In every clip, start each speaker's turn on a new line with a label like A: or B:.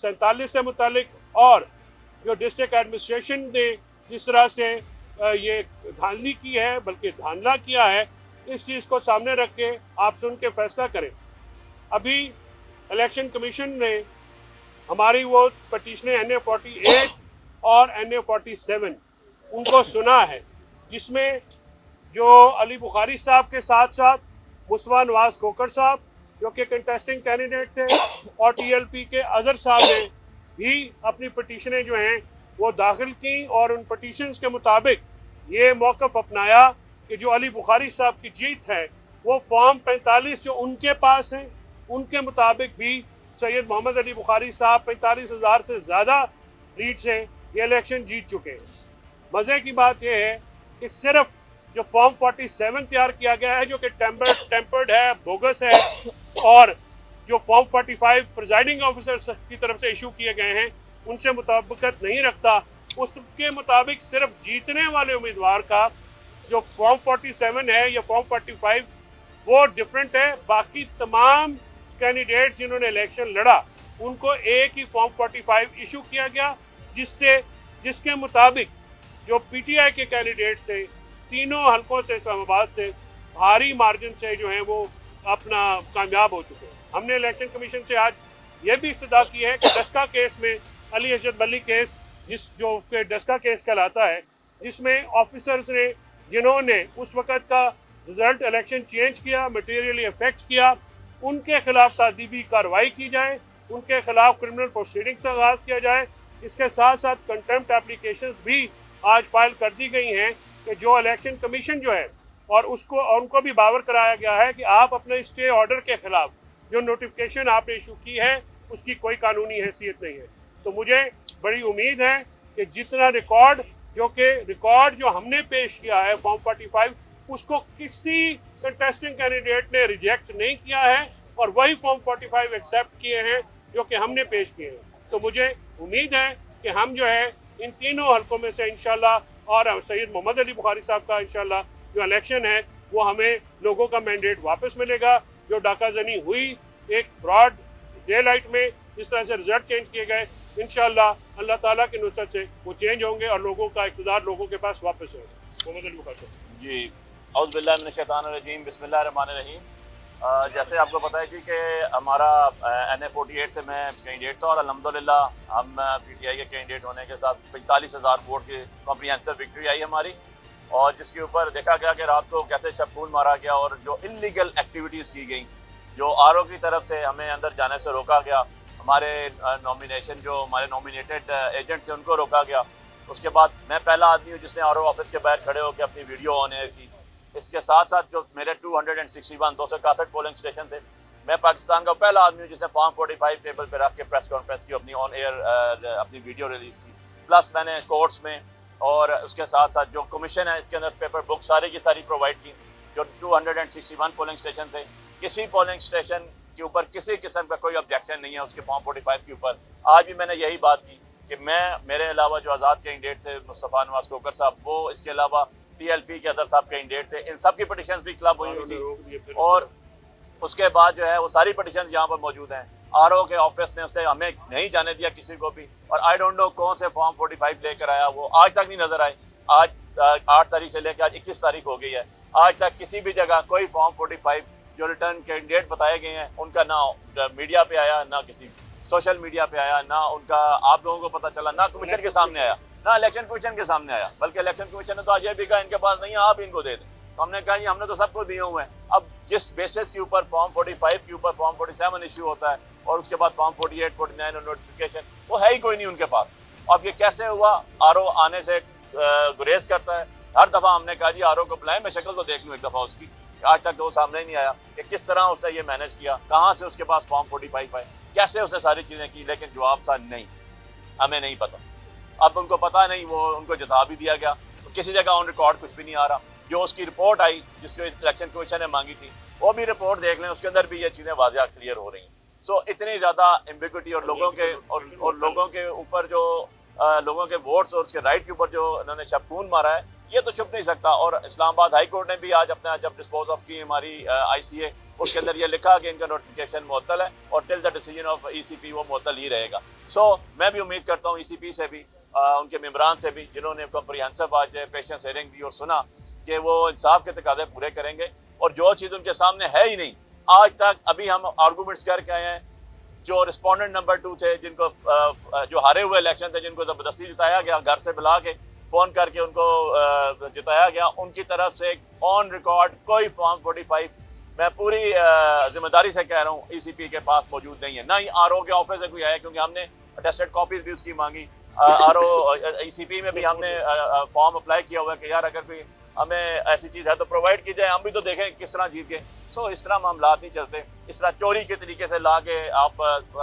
A: 47 से मुतालिक और जो डिस्ट्रिक्ट एडमिनिस्ट्रेशन ने जिस तरह से ये धांधली की है, बल्कि धांधला किया है, इस चीज़ को सामने रख के आप सुन के फैसला करें। अभी इलेक्शन कमीशन ने हमारी वो पटिशन NA 48 और NA 47 उनको सुना है, जिसमें जो अली बुखारी साहब के साथ साथ मुस्तफा नवाज खोखर साहब जो कि कंटेस्टिंग कैंडिडेट थे और TLP के अजहर साहब ने भी अपनी पटिशनें जो हैं वो दाखिल की और उन पटिशन्स के मुताबिक ये मौक़िफ़ अपनाया कि जो अली बुखारी साहब की जीत है वो फॉर्म 45 जो उनके पास हैं उनके मुताबिक भी सैयद मोहम्मद अली बुखारी साहब 45,000 से ज़्यादा लीड से ये इलेक्शन जीत चुके हैं। मज़े की बात यह है कि सिर्फ जो फॉर्म 47 तैयार किया गया है जो कि टेम्पर्ड है, बोगस है, और जो फॉर्म 45 प्रिजाइडिंग ऑफिसर की तरफ से इशू किए गए हैं उनसे मुताबिकत नहीं रखता, उसके मुताबिक सिर्फ जीतने वाले उम्मीदवार का जो फॉर्म 47 है या फॉर्म 45 वो डिफरेंट है। बाकी तमाम कैंडिडेट जिन्होंने इलेक्शन लड़ा उनको एक ही फॉर्म 45 इशू किया गया, जिसके मुताबिक जो PTI के कैंडिडेट से तीनों हलकों से इस्लामाबाद से भारी मार्जिन से जो है वो अपना कामयाब हो चुके हैं। हमने इलेक्शन कमीशन से आज ये भी इस्तदा की है कि डस्का केस में अली हजरत बली केस जो डस्का केस कहलाता है, जिसमें ऑफिसर्स ने जिन्होंने उस वक़्त का रिजल्ट इलेक्शन चेंज किया, मटेरियली अफेक्ट किया, उनके खिलाफ तादीबी कार्रवाई की जाए, उनके खिलाफ क्रिमिनल प्रोसीडिंग्स का आगाज़ किया जाए। इसके साथ साथ कंटेम्प्ट एप्लीकेशंस भी आज फाइल कर दी गई हैं कि जो इलेक्शन कमीशन जो है और उनको भी बावर कराया गया है कि आप अपने स्टे ऑर्डर के खिलाफ जो नोटिफिकेशन आपने इशू की है उसकी कोई कानूनी हैसियत नहीं है। तो मुझे बड़ी उम्मीद है कि जितना रिकॉर्ड जो हमने पेश किया है फॉर्म 45 उसको किसी कंटेस्टिंग कैंडिडेट ने रिजेक्ट नहीं किया है और वही फॉर्म 45 एक्सेप्ट किए हैं जो कि हमने पेश किए हैं। तो मुझे उम्मीद है कि हम जो है इन तीनों हलकों में से इंशाल्लाह और सैयद मोहम्मद अली बुखारी साहब का इंशाल्लाह जो इलेक्शन है वो हमें लोगों का मैंडेट वापस मिलेगा। जो डाकाजनी हुई एक ब्रॉड डे लाइट में जिस तरह से रिजल्ट चेंज किए गए, इंशाल्लाह अल्लाह ताला की नुसरत से वो चेंज होंगे और लोगों का इक़्तिदार लोगों के पास वापस होगा। मोहम्मद अली बुखारी साहब
B: जी, औज़ु बिल्लाहि मिनश शैतानिर रजीम, बिस्मिल्लाहिर रहमानिर रहीम। जैसे आपको पता है कि हमारा NA 48 से मैं कैंडिडेट था और अल्हम्दुलिल्लाह हम PTI के कैंडिडेट होने के साथ 45,000 वोट की कॉम्प्रिहेंसिव विक्ट्री आई हमारी, और जिसके ऊपर देखा गया कि रात को कैसे छप्पून मारा गया और जो इल्लीगल एक्टिविटीज़ की गई, जो RO की तरफ से हमें अंदर जाने से रोका गया, हमारे नॉमिनेशन जो हमारे नॉमिनेटेड एजेंट थे उनको रोका गया। उसके बाद मैं पहला आदमी हूँ जिसने RO ऑफिस के बाहर खड़े होकर अपनी वीडियो ऑन एयर की। इसके साथ साथ जो मेरे 261 पोलिंग स्टेशन थे, मैं पाकिस्तान का पहला आदमी हूँ जिसने फॉर्म 45 टेबल पर रख के प्रेस कॉन्फ्रेंस की, अपनी ऑन एयर अपनी वीडियो रिलीज़ की। प्लस मैंने कोर्ट्स में और उसके साथ साथ जो कमीशन है इसके अंदर पेपर बुक सारी की सारी प्रोवाइड की। जो 261 पोलिंग स्टेशन थे, किसी पोलिंग स्टेशन के ऊपर किसी किस्म का कोई ऑब्जेक्शन नहीं है उसके फॉर्म 45 के ऊपर। आज भी मैंने यही बात की कि मेरे अलावा जो आज़ाद कैंडिडेट थे मुस्तफा नवाज खोखर साहब, वो इसके अलावा TLP के अदर साहब कैंडिडेट थे, इन सब की पटिशन्स भी क्लब हुई हुई थी और उसके बाद जो है वो सारी पटिशन्स यहाँ पर मौजूद हैं। RO के ऑफिस ने उसने हमें नहीं जाने दिया किसी को भी, और आई डोंट नो कौन से फॉर्म 45 लेकर आया, वो आज तक नहीं नजर आए। आज 8 तारीख से लेकर आज 21 तारीख हो गई है, आज तक किसी भी जगह कोई फॉर्म 45 जो रिटर्न कैंडिडेट बताए गए हैं उनका ना मीडिया पे आया, ना किसी सोशल मीडिया पे आया, ना उनका आप लोगों को पता चला, ना कमीशन के सामने आया, ना इलेक्शन कमीशन के सामने आया। बल्कि इलेक्शन कमीशन ने तो आज ये भी कहा इनके पास नहीं है, आप इनको दे दें। तो हमने कहा जी हमने तो सबको दिए हुए हैं। अब जिस बेसिस के ऊपर फॉर्म 45 के ऊपर फॉर्म 47 इश्यू होता है और उसके बाद फॉर्म 48, 49 और नोटिफिकेशन, वो है ही कोई नहीं उनके पास। अब ये कैसे हुआ? RO आने से गुरेज करता है। हर दफ़ा हमने कहा जी RO को बुलाएं, मैं शक्ल तो देख लूँ एक दफ़ा उसकी, आज तक वो सामने ही नहीं आया कि किस तरह उसने ये मैनेज किया, कहाँ से उसके पास फॉर्म 45 आए, कैसे उसने सारी चीज़ें की। लेकिन जवाब था नहीं, हमें नहीं पता। अब उनको पता नहीं, वो उनको जता भी दिया गया, तो किसी जगह ऑन रिकॉर्ड कुछ भी नहीं आ रहा। जो उसकी रिपोर्ट आई जिसको इलेक्शन कमीशन ने मांगी थी, वो भी रिपोर्ट देख लें, उसके अंदर भी ये चीज़ें वाज़िया क्लियर हो रही हैं। सो इतनी ज़्यादा एम्बिग्विटी और लोगों के ऊपर जो लोगों के वोट्स और उसके राइट के ऊपर जो उन्होंने शबकून मारा है, ये तो छुप नहीं सकता। और इस्लामाबाद हाई कोर्ट ने भी आज अपना जब डिस्पोज ऑफ की हमारी ICA, उसके अंदर ये लिखा कि इनका नोटिफिकेशन मुअत्तल है और till the decision of ECP वो मुअत्तल ही रहेगा। सो मैं भी उम्मीद करता हूँ ECP से भी, उनके मेंबरान से भी, जिन्होंने कॉम्प्रिहेंसिव आज पेशेंस हियरिंग दी और सुना, कि वो इंसाफ के तकाज़े पूरे करेंगे। और जो चीज़ उनके सामने है ही नहीं आज तक, अभी हम आर्गूमेंट्स करके आए हैं, जो रिस्पोंडेंट नंबर 2 थे, जिनको जो हारे हुए इलेक्शन थे, जिनको जबरदस्ती जिताया गया, घर से बुला के फोन करके उनको जिताया गया, उनकी तरफ से ऑन रिकॉर्ड कोई फॉर्म 45 मैं पूरी जिम्मेदारी से कह रहा हूँ ECP के पास मौजूद नहीं है, ना ही RO के ऑफिस से कोई आया, क्योंकि हमने अटेस्टेड कॉपीज भी उसकी मांगी। RO ECP में भी हमने फॉर्म अप्लाई किया हुआ है कि यार अगर कोई हमें ऐसी चीज है तो प्रोवाइड की जाए, हम भी तो देखें किस तरह जीत गए। सो इस तरह मामला नहीं चलते, इस तरह चोरी के तरीके से ला के आप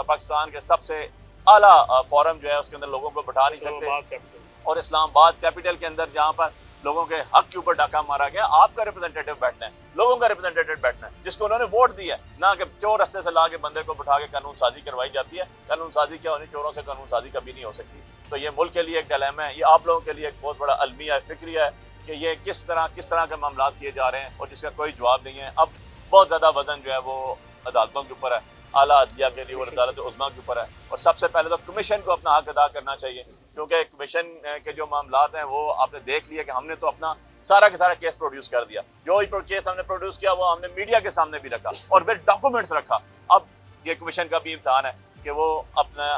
B: पाकिस्तान के सबसे आला फोरम जो है उसके अंदर लोगों को बैठा नहीं सकते। और इस्लामाबाद कैपिटल के अंदर जहाँ पर लोगों के हक के ऊपर डाका मारा गया, आपका रिप्रेजेंटेटिव बैठना है, लोगों का रिप्रेजेंटेटिव बैठना है, जिसको उन्होंने वोट दिया है, ना कि चोर रास्ते से ला के बंदे को बैठा के कानून साजी करवाई जाती है। कानून साजी क्या होनी, चोरों से कानून साजी कभी नहीं हो सकती। तो ये मुल्क के लिए एक डिलेमा है, ये आप लोगों के लिए एक बहुत बड़ा अलमिया है, फिक्रिया है कि ये किस तरह के मामला किए जा रहे हैं और जिसका कोई जवाब नहीं है। अब बहुत ज्यादा वजन जो है वो अदालतों के ऊपर है, आला अदलिया के लिए और अदालत उज़्मा के ऊपर है। और सबसे पहले तो कमीशन को अपना हक अदा करना चाहिए, क्योंकि कमीशन के जो मामला हैं वो आपने देख लिया कि हमने तो अपना सारा के सारा केस प्रोड्यूस कर दिया। जो केस हमने प्रोड्यूस किया वो हमने मीडिया के सामने भी रखा और फिर डॉक्यूमेंट्स रखा। अब ये कमीशन का भी इम्तिहान है कि वो अपना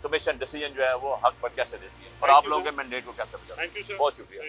B: कमीशन डिसीजन जो है वो हक पर कैसे देती है और आप लोगों के मैंडेट को कैसे बचाती है। बहुत शुक्रिया।